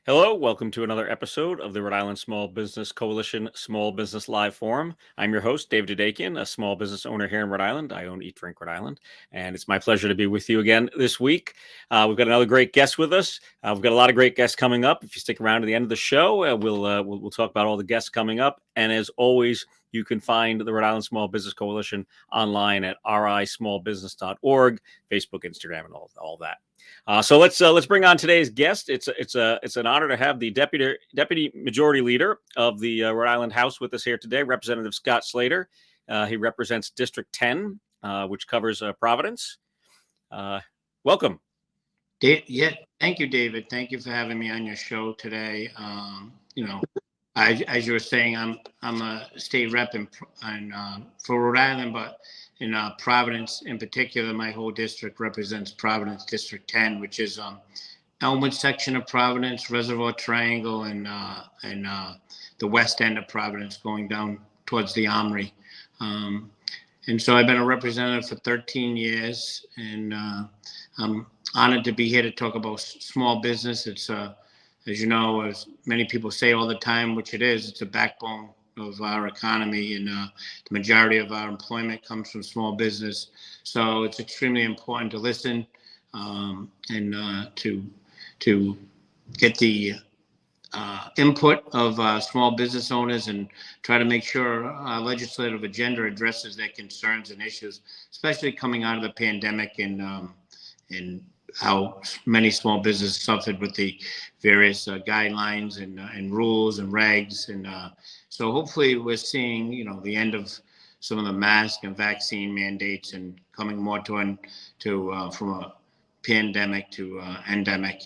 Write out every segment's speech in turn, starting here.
Hello, welcome to another episode of the Rhode Island Small Business Coalition Small Business Live Forum. I'm your host, Dave Dedakian, a small business owner here in Rhode Island. I own Eat Drink Rhode Island, and it's my pleasure to be with you again this week. We've got another great guest with us. We've got a lot of great guests coming up. If you stick around to the end of the show, we'll talk about all the guests coming up. And as always, you can find the Rhode Island Small Business Coalition online at rismallbusiness.org, Facebook, Instagram, and all that. So let's bring on today's guest. It's an honor to have the deputy majority leader of the Rhode Island House with us here today, Representative Scott Slater. He represents District 10, which covers Providence. Welcome. Yeah, thank you, David. Thank you for having me on your show today. As you were saying, I'm a state rep for Rhode Island, but in Providence in particular, my whole district represents Providence District 10, which is Elmwood section of Providence, Reservoir Triangle, and the west end of Providence going down towards the Armory. And so I've been a representative for 13 years, and I'm honored to be here to talk about small business. It's, as you know, as many people say all the time, which it is, it's a backbone of our economy, and the majority of our employment comes from small business. So it's extremely important to listen and to get the input of small business owners and try to make sure our legislative agenda addresses their concerns and issues, especially coming out of the pandemic and how many small businesses suffered with the various guidelines and rules and regs. And so hopefully we're seeing, the end of some of the mask and vaccine mandates and coming more to from a pandemic to endemic.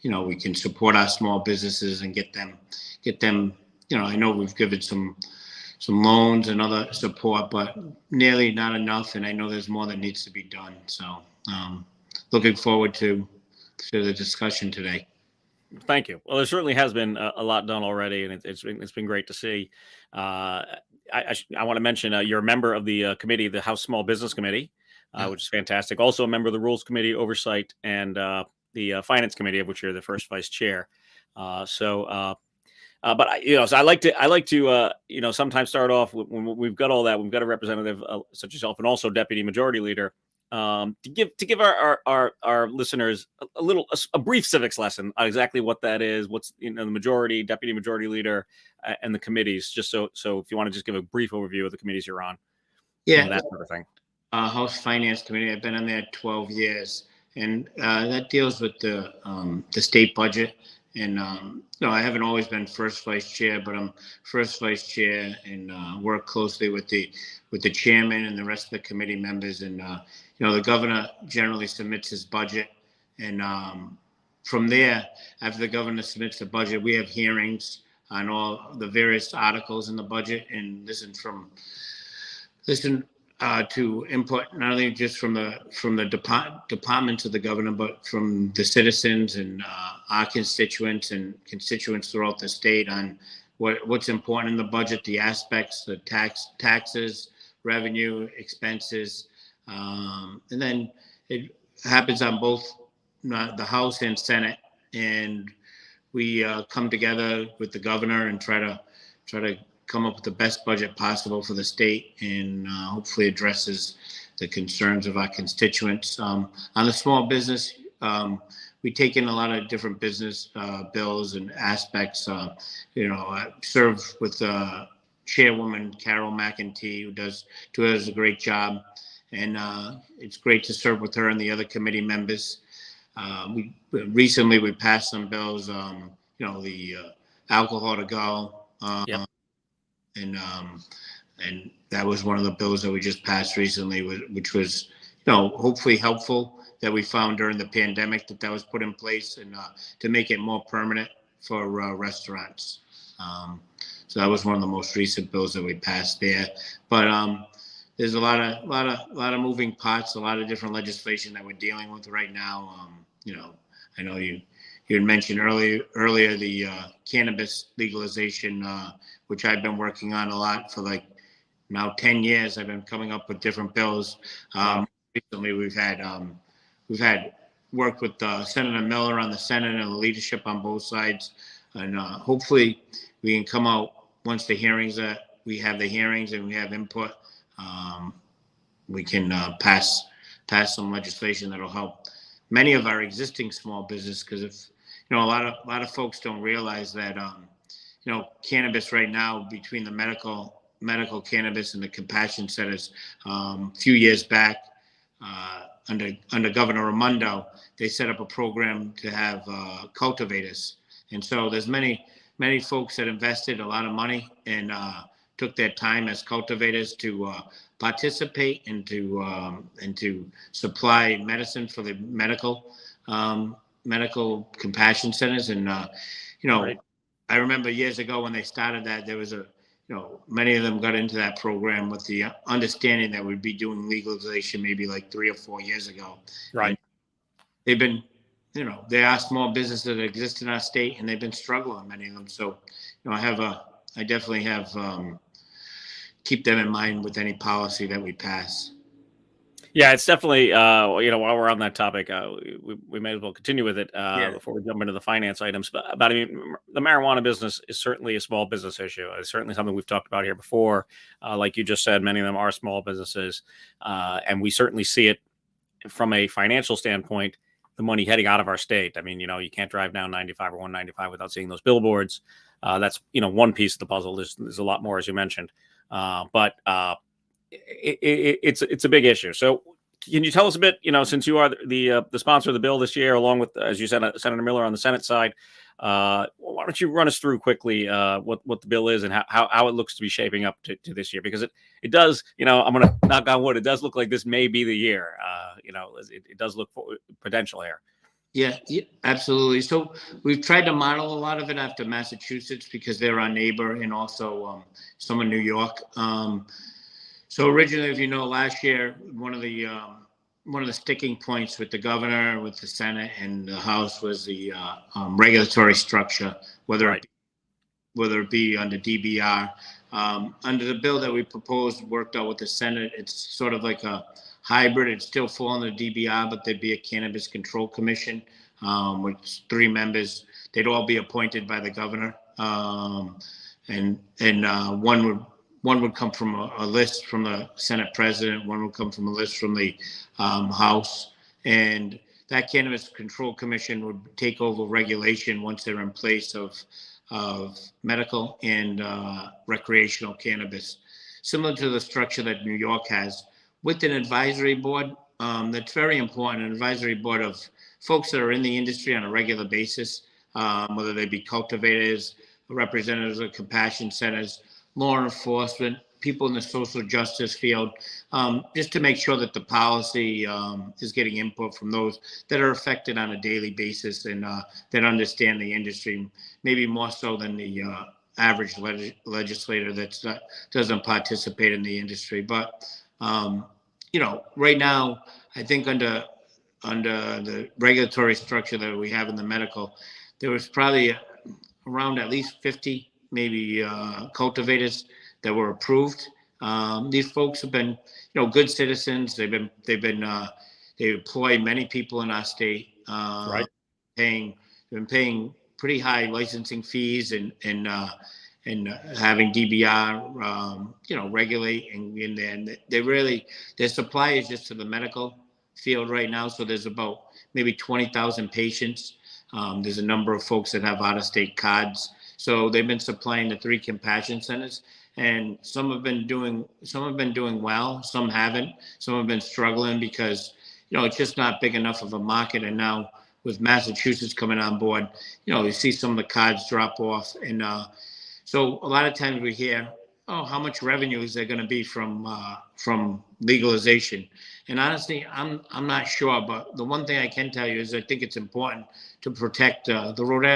We can support our small businesses and get them, I know we've given some loans and other support, but nearly not enough. And I know there's more that needs to be done. So looking forward to the discussion today. Thank you. Well, there certainly has been a lot done already, and it's been great to see. I want to mention you're a member of the committee, the House Small Business Committee, which is fantastic. Also a member of the Rules Committee, Oversight, and the Finance Committee, of which you're the first vice chair. So I like to sometimes start off when we've got all that. We've got a representative such as yourself, and also deputy majority leader, to give our listeners a brief civics lesson on exactly what that is. What's the majority, deputy majority leader, and the committees. Just so if you want to just give a brief overview of the committees you're on. Yeah, that sort of thing. House Finance Committee. I've been on there 12 years, and that deals with the state budget. And I haven't always been first vice chair, but I'm first vice chair and work closely with the chairman and the rest of the committee members. And the governor generally submits his budget, and from there, after the governor submits the budget, we have hearings on all the various articles in the budget and listen to input not only just from the departments of the governor, but from the citizens and our constituents throughout the state on what's important in the budget, the aspects, the taxes, revenue, expenses, and then it happens on both the House and Senate, and we come together with the governor and try to come up with the best budget possible for the state, and hopefully addresses the concerns of our constituents. On the small business, we take in a lot of different business bills and aspects. I serve with Chairwoman Carol McEntee, who does a great job, and it's great to serve with her and the other committee members. We recently passed some bills, the alcohol to go. Yep. And that was one of the bills that we just passed recently, which was, hopefully helpful, that we found during the pandemic that was put in place, and to make it more permanent for restaurants. So that was one of the most recent bills that we passed there. But there's a lot of moving parts, a lot of different legislation that we're dealing with right now. I know you had mentioned earlier the cannabis legalization, which I've been working on a lot for now 10 years. I've been coming up with different bills. Recently, we've had worked with Senator Miller on the Senate and the leadership on both sides. And hopefully we can come out once the hearings we have the hearings and we have input. We can pass some legislation that'll help many of our existing small business. Because if a lot of folks don't realize that cannabis right now, between the medical cannabis and the compassion centers, a few years back, under Governor Raimondo, they set up a program to have cultivators. And so there's many folks that invested a lot of money and took their time as cultivators to participate and to supply medicine for the medical compassion centers. And Right. I remember years ago when they started that, there was many of them got into that program with the understanding that we'd be doing legalization maybe like 3 or 4 years ago. Right. And they've been, there are small businesses that exist in our state and they've been struggling, many of them. So, I definitely have, keep them in mind with any policy that we pass. Yeah, it's definitely, while we're on that topic, we may as well continue with it before we jump into the finance items. But I mean, the marijuana business is certainly a small business issue. It's certainly something we've talked about here before. Like you just said, many of them are small businesses. And we certainly see it from a financial standpoint, the money heading out of our state. I mean, you can't drive down 95 or 195 without seeing those billboards. That's, one piece of the puzzle. There's a lot more, as you mentioned. But it's a big issue. So can you tell us a bit, since you are the sponsor of the bill this year, along with, as you said, Senator Miller on the Senate side, why don't you run us through quickly what the bill is and how it looks to be shaping up to this year? Because it does, I'm going to knock on wood, it does look like this may be the year. It does look for potential here. Yeah, absolutely. So we've tried to model a lot of it after Massachusetts because they're our neighbor, and also some in New York. So originally, if last year, one of the sticking points with the governor, with the Senate, and the House was the regulatory structure, whether it be under DBR. Under the bill that we proposed, worked out with the Senate, it's sort of like a hybrid. It'd still fall under DBR, but there'd be a Cannabis Control Commission, with 3 members. They'd all be appointed by the governor, and one would come from a list from the Senate president. One would come from a list from the House, and that Cannabis Control Commission would take over regulation once they're in place of medical and recreational cannabis, similar to the structure that New York has, with an advisory board. That's very important, an advisory board of folks that are in the industry on a regular basis, whether they be cultivators, representatives of compassion centers, law enforcement, people in the social justice field, just to make sure that the policy is getting input from those that are affected on a daily basis and that understand the industry, maybe more so than the average legislator that doesn't participate in the industry. But right now, I think under the regulatory structure that we have in the medical, there was probably around at least 50, maybe cultivators that were approved. These folks have been, good citizens. They employ many people in our state. Right. They've been paying pretty high licensing fees and having DBR, regulate, and their supply is just to the medical field right now. So there's about maybe 20,000 patients. There's a number of folks that have out-of-state cards. So they've been supplying the 3 compassion centers, and some have been doing well, some haven't. Some have been struggling because, it's just not big enough of a market. And now with Massachusetts coming on board, you see some of the cards drop off. And so a lot of times we hear, oh, how much revenue is there going to be from legalization? And honestly, I'm not sure. But the one thing I can tell you is I think it's important to protect the Rhode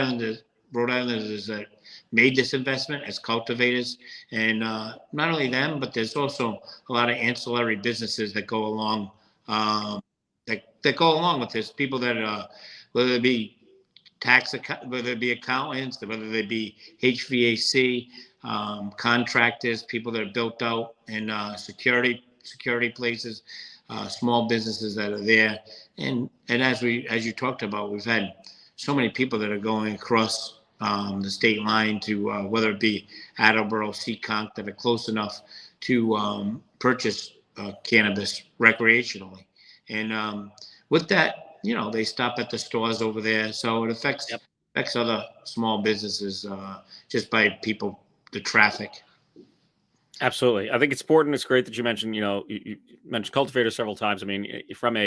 Islanders that made this investment as cultivators, and not only them, but there's also a lot of ancillary businesses that go along that go along with this. People that whether it be whether it be accountants, whether they be HVAC contractors, people that are built out in security places. small businesses that are there. And as you talked about, we've had so many people that are going across the state line to whether it be Attleboro, Seekonk, that are close enough to purchase cannabis recreationally. And with that, they stop at the stores over there. So it affects other small businesses just by the traffic. Absolutely. I think it's important. It's great that you mentioned, you mentioned cultivators several times. I mean, from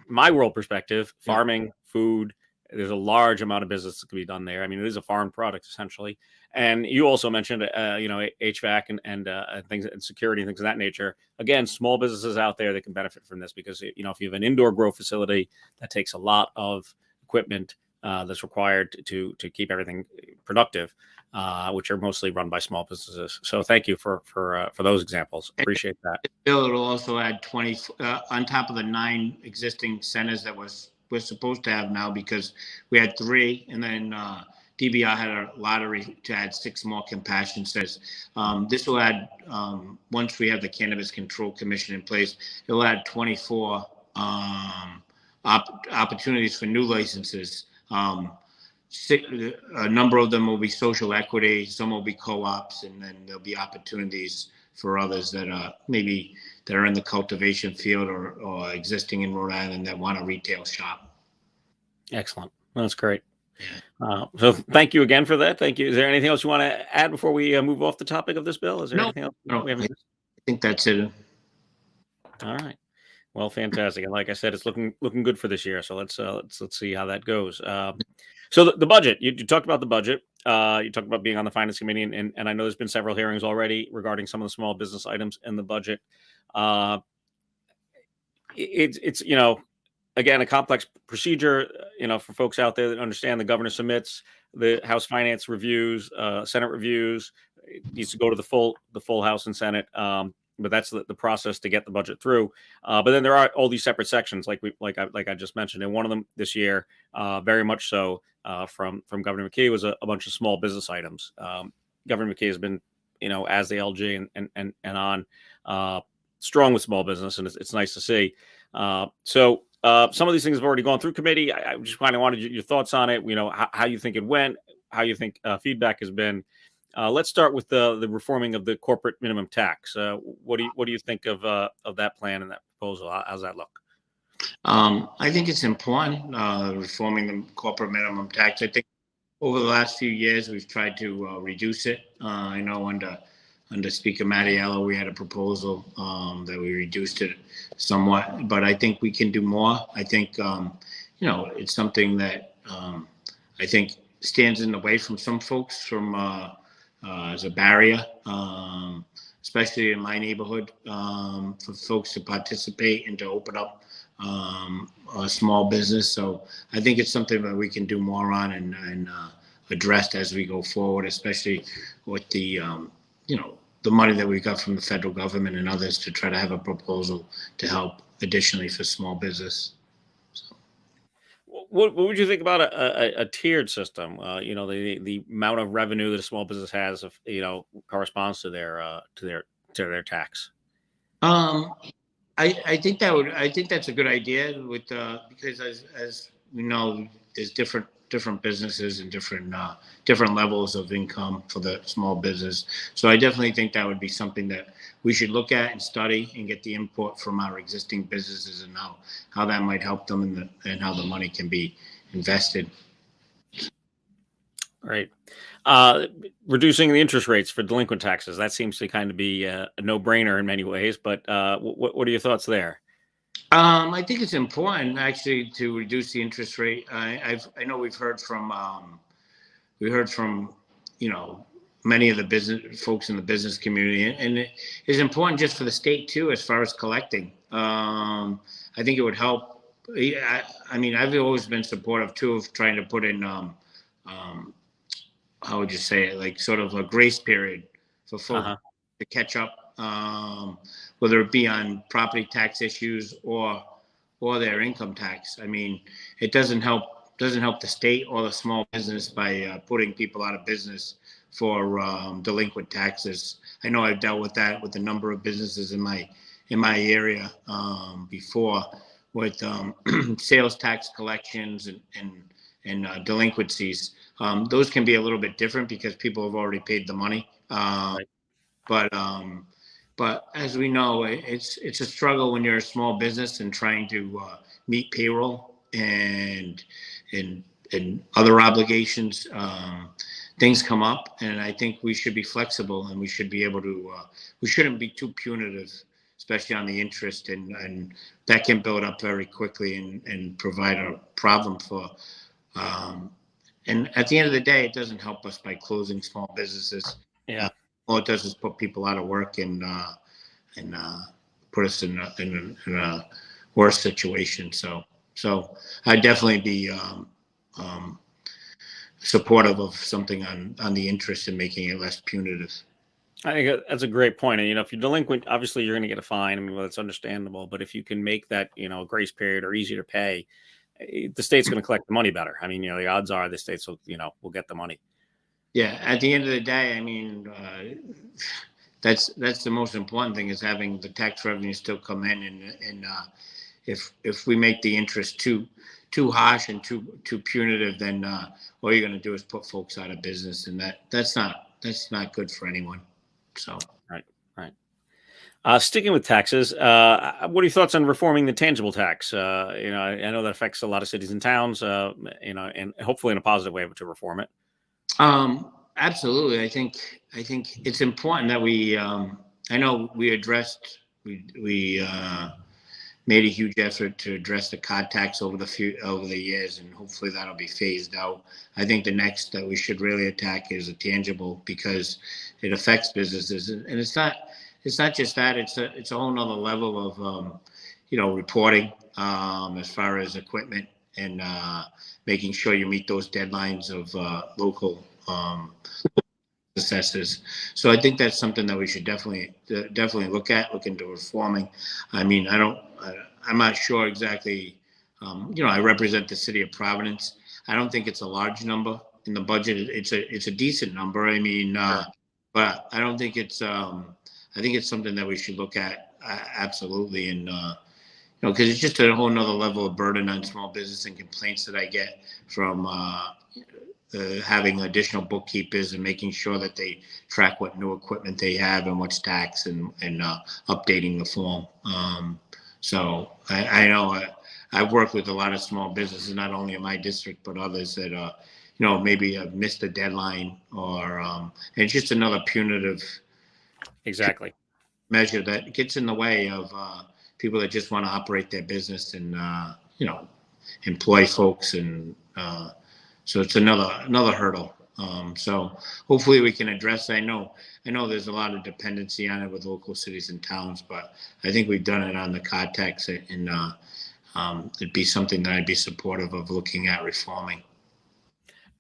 my world perspective, farming, food, there's a large amount of business that can be done there. I mean, it is a farm product essentially. And you also mentioned, HVAC and things and security and things of that nature. Again, small businesses out there that can benefit from this because, if you have an indoor grow facility, that takes a lot of equipment that's required to keep everything productive, which are mostly run by small businesses. So thank you for those examples. Appreciate that. Bill, it'll also add 20 on top of the 9 existing centers that we're supposed to have now, because we had 3, and then DBR had a lottery to add 6 more compassion centers. This will add, once we have the Cannabis Control Commission in place, it'll add 24 opportunities for new licenses. A number of them will be social equity, some will be co-ops, and then there'll be opportunities for others that are in the cultivation field or existing in Rhode Island that want a retail shop. Excellent. That's great. So thank you again for that. Thank you. Is there anything else you want to add before we move off the topic of this bill? Is there anything else? No, I think that's it. All right. Well, fantastic. And like I said, it's looking good for this year. So let's see how that goes. So the budget, you talked about the budget. You talked about being on the finance committee, and I know there's been several hearings already regarding some of the small business items in the budget. It's again, a complex procedure, for folks out there that understand. The governor submits, the House Finance reviews, Senate reviews. It needs to go to the full House and Senate. But that's the process to get the budget through. But then there are all these separate sections, like I just mentioned, and one of them this year, very much so, from Governor McKee, was a bunch of small business items. Governor McKee has been, as the LG and on, strong with small business, and it's nice to see. So some of these things have already gone through committee. I just kind of wanted your thoughts on it. How you think it went, how you think feedback has been. Let's start with the reforming of the corporate minimum tax. What do you think of that plan and that proposal? How's that look? I think it's important, reforming the corporate minimum tax. I think over the last few years we've tried to reduce it. I know under Speaker Mattiello we had a proposal that we reduced it somewhat, but I think we can do more. I think it's something that I think stands in the way from some folks as a barrier, especially in my neighborhood, for folks to participate and to open up a small business. So I think it's something that we can do more on and address as we go forward, especially with the money that we got from the federal government and others to try to have a proposal to help additionally for small business. What would you think about a tiered system? The amount of revenue that a small business has, corresponds to their tax. I think that's a good idea because as we know, there's different businesses and different levels of income for the small business. So I definitely think that would be something that we should look at and study and get the input from our existing businesses and how that might help them and how the money can be invested. Right. Reducing the interest rates for delinquent taxes, that seems to kind of be a no-brainer in many ways, but what are your thoughts there? I think it's important actually to reduce the interest rate. I know we've heard from many of the business folks in the business community, and it is important just for the state too, as far as collecting. I think it would help. I mean, I've always been supportive too of trying to put in, how would you say it, like sort of a grace period for folks to catch up, whether it be on property tax issues or their income tax. I mean, it doesn't help the state or the small business by putting people out of business for delinquent taxes. I know I've dealt with that with a number of businesses in my in my area before with sales tax collections and delinquencies. Those can be a little bit different because people have already paid the money. Right. But as we know, it's a struggle when you're a small business and trying to meet payroll and and other obligations. Things come up, and I think we should be flexible, and we should be able to. We shouldn't be too punitive, especially on the interest, and that can build up very quickly and provide a problem for. And at the end of the day, it doesn't help us by closing small businesses. Yeah. All it does is put people out of work and put us in a worse situation. So I'd definitely be supportive of something on the interest and making it less punitive. I think that's a great point. And if you're delinquent, obviously you're going to get a fine. I mean, well, that's understandable. But if you can make that, a grace period or easy to pay, the state's going to collect the money better. I mean, the odds are the states will get the money. Yeah, at the end of the day, I mean, that's the most important thing is having the tax revenue still come in, and if we make the interest too harsh and too punitive, then all you're going to do is put folks out of business, and that's not good for anyone. So Right. Sticking with taxes, what are your thoughts on reforming the tangible tax? I know that affects a lot of cities and towns, and hopefully in a positive way to reform it. Absolutely. I think it's important that we. I know we made a huge effort to address the card tax over the years, and hopefully that'll be phased out. I think the next that we should really attack is a tangible, because it affects businesses, and it's not just that. It's a whole nother level of reporting as far as equipment and making sure you meet those deadlines of local assessors. So I think that's something that we should definitely look into reforming. I mean, I'm not sure exactly. I represent the city of Providence. I don't think it's a large number in the budget. It's a decent number. I mean, but I don't think it's. I think it's something that we should look at absolutely, and because it's just a whole nother level of burden on small business and complaints that I get from having additional bookkeepers and making sure that they track what new equipment they have and what's taxed and updating the form. So I know I've worked with a lot of small businesses, not only in my district, but others that, maybe have missed a deadline or it's just another punitive Exactly. measure that gets in the way of people that just want to operate their business and, employ folks. And so it's another hurdle. So hopefully we can address. I know there's a lot of dependency on it with local cities and towns, but I think we've done it on the card tax, and it'd be something that I'd be supportive of looking at reforming.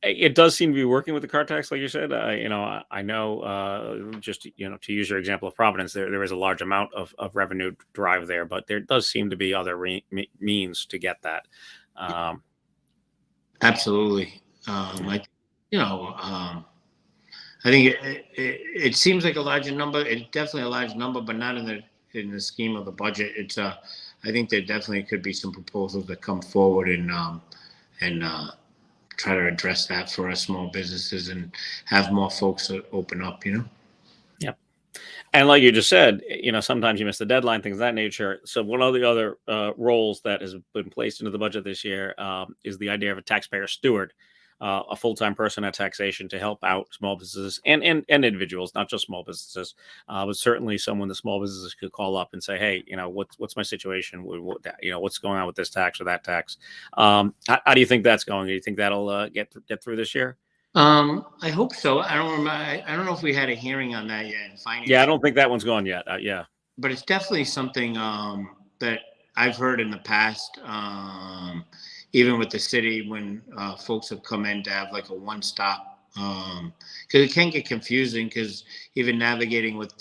It does seem to be working with the car tax, like you said. I know, just to use your example of Providence, there is a large amount of revenue derived there, but there does seem to be other means to get that. Absolutely. I think it seems like a larger number. It's definitely a large number, but not in the scheme of the budget. It's I think there definitely could be some proposals that come forward and try to address that for our small businesses and have more folks open up. Yep. And like you just said, sometimes you miss the deadline, things of that nature. So one of the other roles that has been placed into the budget this year is the idea of a taxpayer steward, a full-time person at taxation to help out small businesses and individuals, not just small businesses, but certainly someone the small businesses could call up and say, hey, what's my situation? What's going on with this tax or that tax? How do you think that's going? Do you think that'll get through this year? I hope so. I don't remember. I don't know if we had a hearing on that yet in finance. Yeah, I don't think that one's gone yet. Yeah, but it's definitely something that I've heard in the past. Even with the city, when folks have come in to have like a one-stop, because it can get confusing, because even navigating with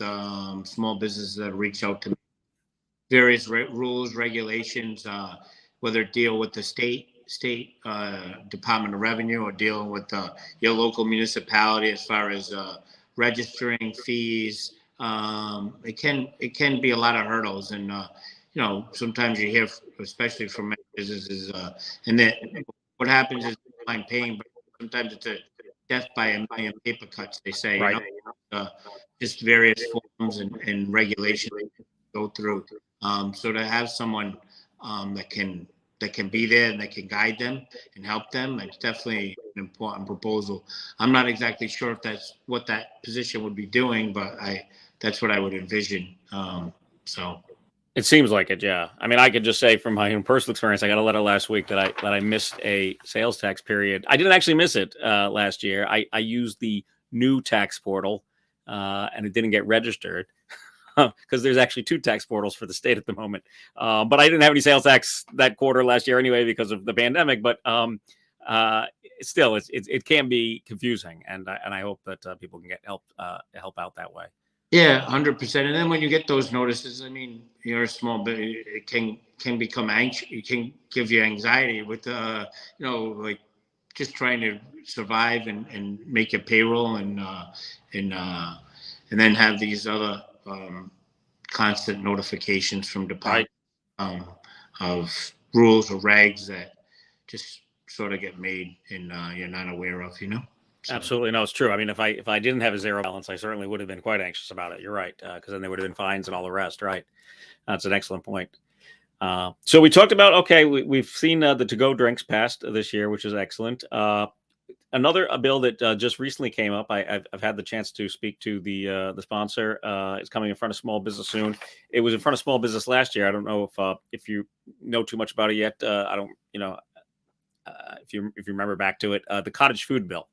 small businesses that reach out to various rules, regulations, whether it deal with the state Department of Revenue or dealing with your local municipality as far as registering fees, it can be a lot of hurdles. And sometimes you hear, especially from businesses, and that what happens is I'm paying, but sometimes it's a death by a million paper cuts. They say, Right. just various forms and regulations go through. So to have someone that can be there and that can guide them and help them, it's definitely an important proposal. I'm not exactly sure if that's what that position would be doing, but that's what I would envision. So. It seems like it, yeah. I mean, I could just say from my own personal experience, I got a letter last week that I missed a sales tax period. I didn't actually miss it last year. I used the new tax portal, and it didn't get registered because there's actually two tax portals for the state at the moment. But I didn't have any sales tax that quarter last year anyway because of the pandemic. But still, it can be confusing, and I hope that people can get help out that way. Yeah, 100%. And then when you get those notices, I mean, you're a small bit, it can become anxious. It can give you anxiety with, like just trying to survive and make your payroll and then have these other constant notifications from department of rules or regs that just sort of get made and you're not aware of, So. Absolutely. No, it's true. I mean, if I didn't have a zero balance, I certainly would have been quite anxious about it. You're right. Because then there would have been fines and all the rest. Right. That's an excellent point. So we talked about, okay, we've seen the to-go drinks passed this year, which is excellent. Another bill that just recently came up, I've had the chance to speak to the sponsor. It's coming in front of small business soon. It was in front of small business last year. I don't know if you know too much about it yet. I don't, if you remember back to it, the cottage food bill.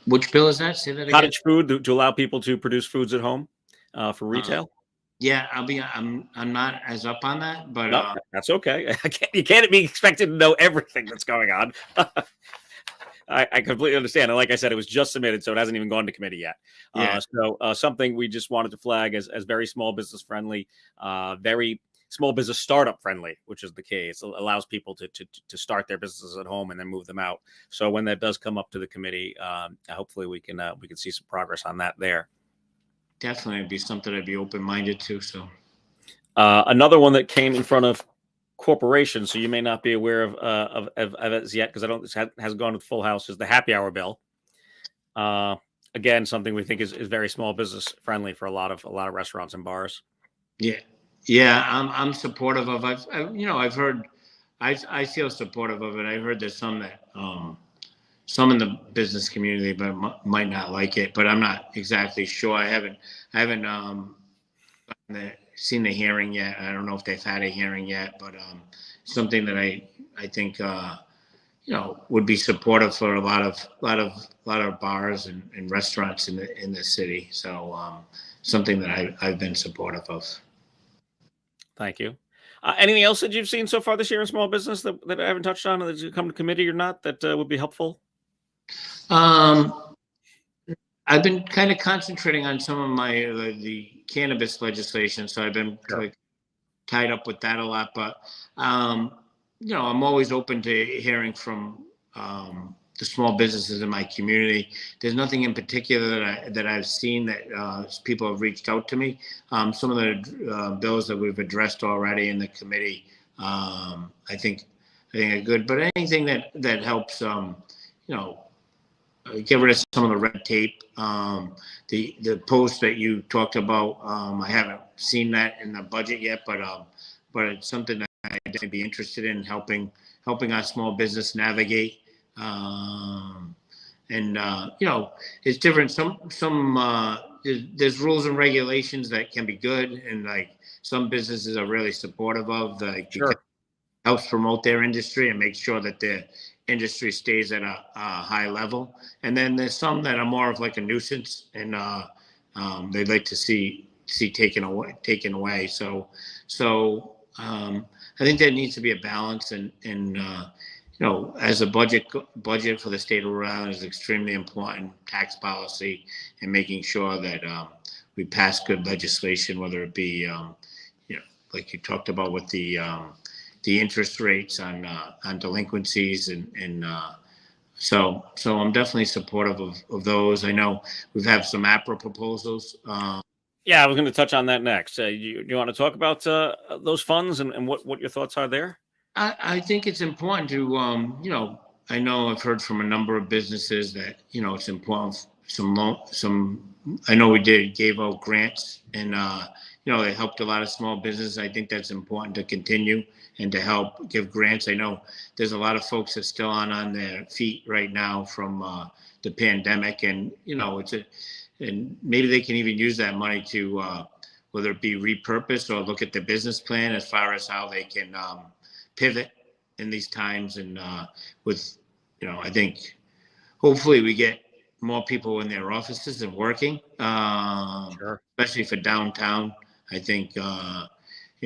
Which bill is that? Say that again. Cottage food to allow people to produce foods at home for retail. Yeah, I'm not as up on that, but no, that's okay. You can't be expected to know everything that's going on. I completely understand. And like I said, it was just submitted, so it hasn't even gone to committee yet. Yeah. So something we just wanted to flag as very small business friendly, very small business startup friendly, which is the case. It allows people to start their businesses at home and then move them out. So when that does come up to the committee, hopefully we can see some progress on that there. Definitely, it'd be something I'd be open-minded to. So another one that came in front of corporations, so you may not be aware of it yet because it hasn't gone to the full house, is the happy hour bill. Again, something we think is very small business friendly for a lot of restaurants and bars. Yeah, I'm supportive of. I've heard. I feel supportive of it. I heard there's some that some in the business community but might not like it, but I'm not exactly sure. I haven't seen the hearing yet. I don't know if they've had a hearing yet, but something that I think would be supportive for a lot of bars and restaurants in the city. So something that I've been supportive of. Thank you. Anything else that you've seen so far this year in small business that I haven't touched on, that's come to committee or not, that would be helpful? I've been kind of concentrating on some of my the cannabis legislation, so I've been tied up with that a lot. But I'm always open to hearing from the small businesses in my community. There's nothing in particular that I've seen that people have reached out to me. Some of the bills that we've addressed already in the committee, I think are good. But anything that helps, get rid of some of the red tape. The post that you talked about, I haven't seen that in the budget yet, but it's something that I'd definitely be interested in helping our small business navigate. It's different. There's rules and regulations that can be good, and like some businesses are really supportive of, because it helps promote their industry and make sure that their industry stays at a high level. And then there's some that are more of like a nuisance, and they'd like to see taken away. So I think there needs to be a balance, and as a budget for the state of Rhode Island is extremely important. Tax policy and making sure that we pass good legislation, whether it be like you talked about with the interest rates on delinquencies and so I'm definitely supportive of those. I know we've had some APRA proposals. Yeah, I was going to touch on that next. You want to talk about those funds and what your thoughts are there? I think it's important to, I know I've heard from a number of businesses that, it's important. I know gave out grants and, they helped a lot of small businesses. I think that's important to continue and to help give grants. I know there's a lot of folks that still aren't on their feet right now from the pandemic, and, and maybe they can even use that money to, whether it be repurposed or look at the business plan as far as how they can, pivot in these times. And with, I think hopefully we get more people in their offices and working, Sure. especially for downtown. I think,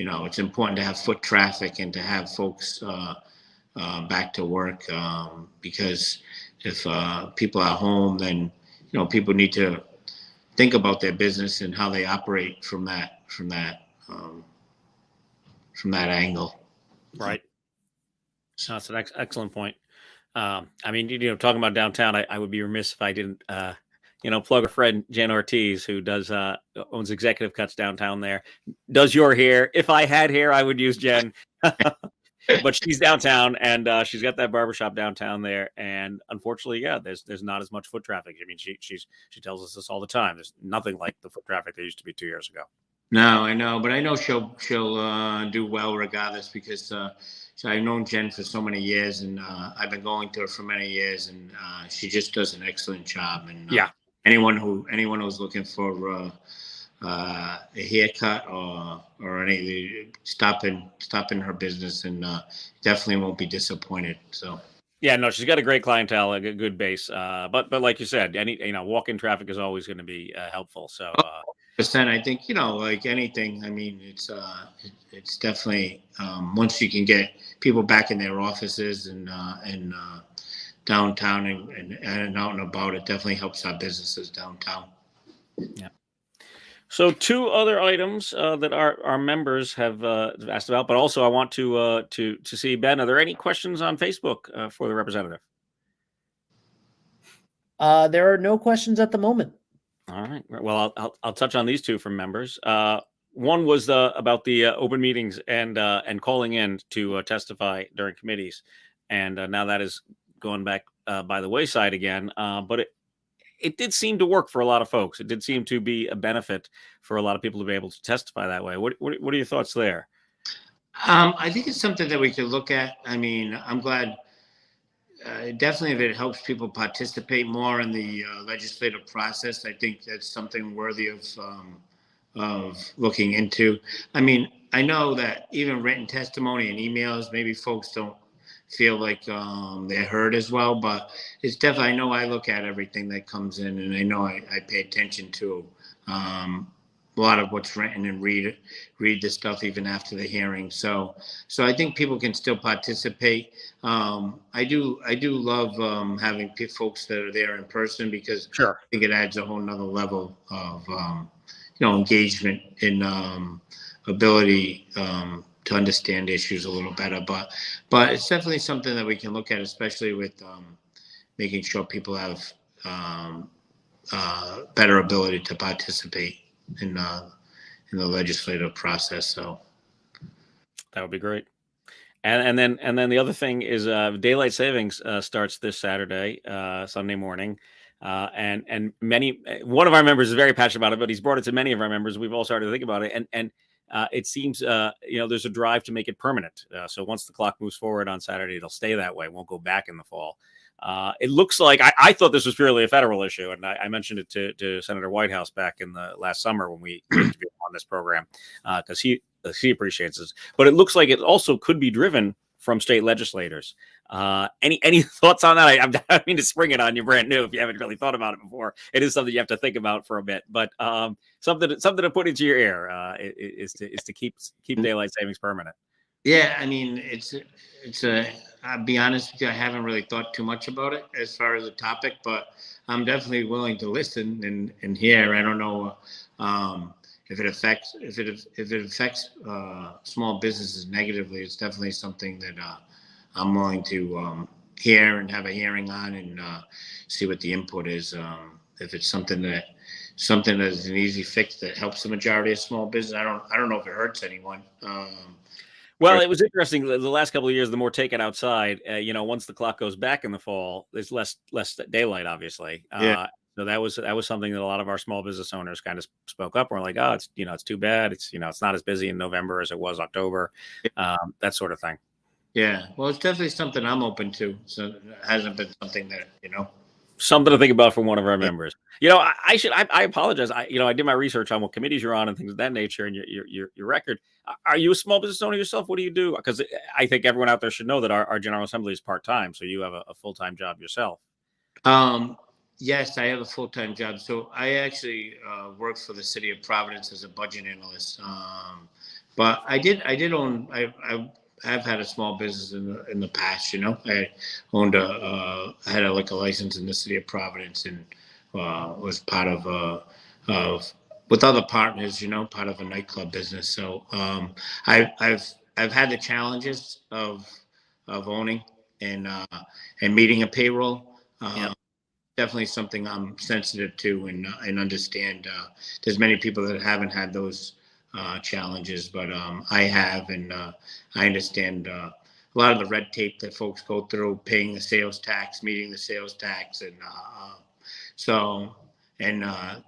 it's important to have foot traffic and to have folks back to work, because if people are home, then, people need to think about their business and how they operate from that angle. Right. So that's an excellent point. I mean, talking about downtown, I would be remiss if I didn't, plug a friend, Jen Ortiz, who owns Executive Cuts downtown there, does your hair. If I had hair, I would use Jen. But she's downtown, and she's got that barbershop downtown there. And unfortunately, yeah, there's not as much foot traffic. I mean, she tells us this all the time. There's nothing like the foot traffic there used to be 2 years ago. No, I know, but I know she'll do well regardless, because so I've known Jen for so many years, and I've been going to her for many years, and she just does an excellent job. And Yeah. anyone who's looking for a haircut or any stop in her business, and definitely won't be disappointed. So. Yeah, no, she's got a great clientele, a good base. But like you said, walk-in traffic is always going to be helpful. So. Percent, I think, like anything. I mean, it's definitely, once you can get people back in their offices and downtown and out and about, it definitely helps our businesses downtown. Yeah. So 2 other items that our members have asked about, but also I want to see, Ben, are there any questions on Facebook for the representative? There are no questions at the moment. All right. Well, I'll touch on these 2 from members. One was about the open meetings and calling in to testify during committees, and now that is going back by the wayside again. But it did seem to work for a lot of folks. It did seem to be a benefit for a lot of people to be able to testify that way. What are your thoughts there? I think it's something that we could look at. I mean, I'm glad. Definitely, if it helps people participate more in the legislative process, I think that's something worthy of looking into. I mean, I know that even written testimony and emails, maybe folks don't feel like they're heard as well, but it's definitely, I know I look at everything that comes in, and I know I pay attention to a lot of what's written and read the stuff even after the hearing. So I think people can still participate. I do love having folks that are there in person, because Sure. I think it adds a whole nother level of engagement and ability to understand issues a little better. But it's definitely something that we can look at, especially with making sure people have better ability to participate in the legislative process. So That would be great. And then the other thing is daylight savings starts this Saturday, Sunday morning. And one of our members is very passionate about it, but he's brought it to many of our members. We've all started to think about it. And it seems, there's a drive to make it permanent. So once the clock moves forward on Saturday, it'll stay that way. It won't go back in the fall. It looks like I thought this was purely a federal issue, and I mentioned it to Senator Whitehouse back in the last summer when we interviewed him on this program, because he appreciates this. But it looks like it also could be driven from state legislators. Any thoughts on that? I don't mean to spring it on you brand new if you haven't really thought about it before. It is something you have to think about for a bit, but something to put into your ear is to keep daylight savings permanent. Yeah, I mean, I'll be honest with you, I haven't really thought too much about it as far as a topic, but I'm definitely willing to listen and hear. I don't know if it affects small businesses negatively. It's definitely something that I'm willing to hear and have a hearing on, and see what the input is. If it's something that is an easy fix that helps the majority of small business, I don't know if it hurts anyone. Well, it was interesting. The last couple of years, the more taken outside, once the clock goes back in the fall, there's less daylight, obviously. Yeah. So that was something that a lot of our small business owners kind of spoke up. We're like, oh, it's too bad. It's not as busy in November as it was October, that sort of thing. Yeah. Well, it's definitely something I'm open to. So it hasn't been something that Something to think about for one of our members. I apologize. I did my research on what committees you're on and things of that nature, and your record. Are you a small business owner yourself? What do you do? Because I think everyone out there should know that our General Assembly is part-time, so you have a full-time job yourself. Yes, I have a full-time job. So I actually work for the city of Providence as a budget analyst. But I've had a small business in the past. I owned I had a liquor license in the city of Providence, and was part of with other partners, part of a nightclub business. So I've had the challenges of owning and meeting a payroll. Yep. Definitely something I'm sensitive to and understand. There's many people that haven't had those challenges, but I have, and I understand a lot of the red tape that folks go through, paying the sales tax, meeting the sales tax, and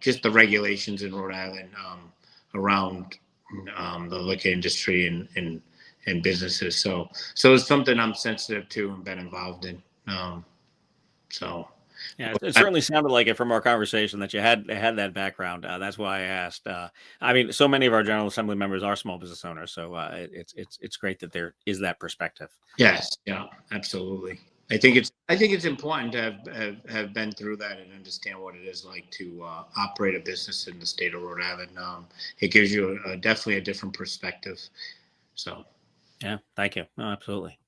just the regulations in Rhode Island around the liquor industry and businesses. So it's something I'm sensitive to and been involved in. Yeah, it certainly sounded like it from our conversation that you had that background. That's why I asked. I mean, so many of our General Assembly members are small business owners, so it's great that there is that perspective. Yes, yeah, absolutely. I think it's important to have been through that and understand what it is like to operate a business in the state of Rhode Island. It gives you definitely a different perspective. So, yeah, thank you. No, absolutely.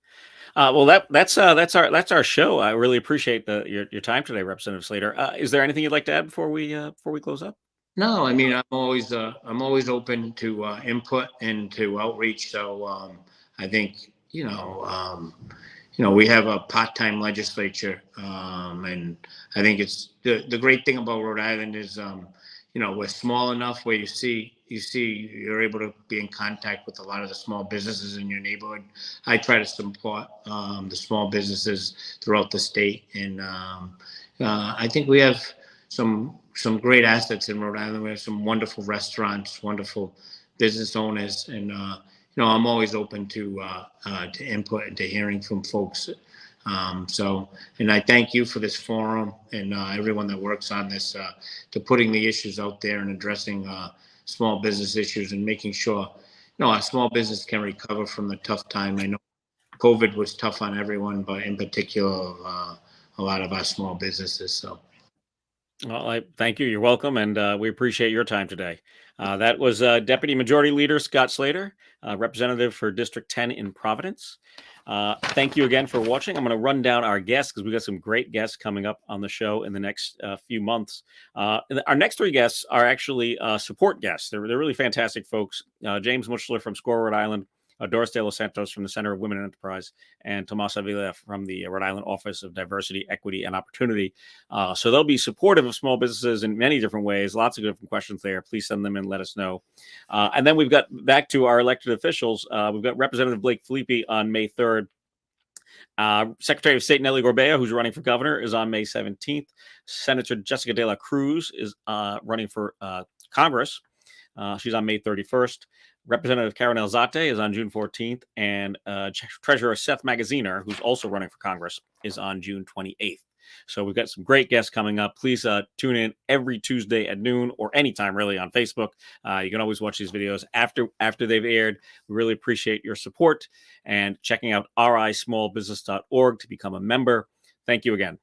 Well, that's our show. I really appreciate your time today, Representative Slater. Is there anything you'd like to add before we close up? no, I mean, I'm always open to input and to outreach. So I think we have a part-time legislature, and I think it's the great thing about Rhode Island is we're small enough where you're able to be in contact with a lot of the small businesses in your neighborhood. I try to support the small businesses throughout the state, and I think we have some great assets in Rhode Island. We have some wonderful restaurants, wonderful business owners, and I'm always open to input and to hearing from folks. And I thank you for this forum and everyone that works on this, to putting the issues out there and addressing small business issues and making sure, our small business can recover from the tough time. I know COVID was tough on everyone, but in particular, a lot of our small businesses. So. Well, I thank you. You're welcome, and we appreciate your time today. That was Deputy Majority Leader Scott Slater, representative for District 10 in Providence. Thank you again for watching. I'm going to run down our guests because we've got some great guests coming up on the show in the next few months. Our next three guests are actually support guests. They're really fantastic folks. James Muchler from SCORE, Rhode Island, Doris De Los Santos from the Center of Women in Enterprise, and Tomas Avila from the Rhode Island Office of Diversity, Equity, and Opportunity. So they'll be supportive of small businesses in many different ways. Lots of different questions there. Please send them in. Let us know. And then we've got back to our elected officials. We've got Representative Blake Filippi on May 3rd. Secretary of State Nellie Gorbea, who's running for governor, is on May 17th. Senator Jessica De La Cruz is running for Congress. She's on May 31st. Representative Karen Elzate is on June 14th, and Treasurer Seth Magaziner, who's also running for Congress, is on June 28th. So we've got some great guests coming up. Please tune in every Tuesday at noon or anytime really on Facebook. You can always watch these videos after they've aired. We really appreciate your support and checking out rismallbusiness.org to become a member. Thank you again.